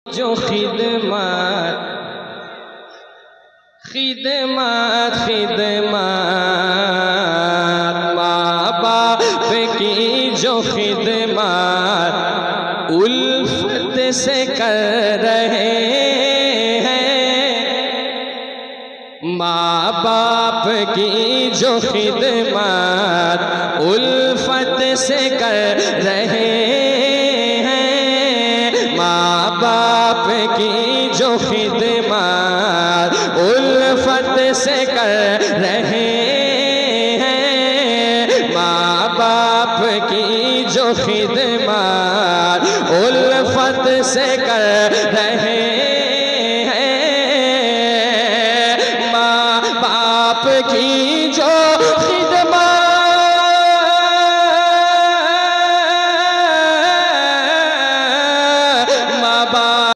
जो खिदमत खिदमत खिदमत माँ बाप की जो खिदमत उल्फत से कर रहे हैं, माँ बाप की जो खिदमत उल्फत से कर रहे हैं, माँ बाप की जो खिदमत उल्फत से कर रहे हैं, माँ बाप की जो खिदमत उल्फत से कर रहे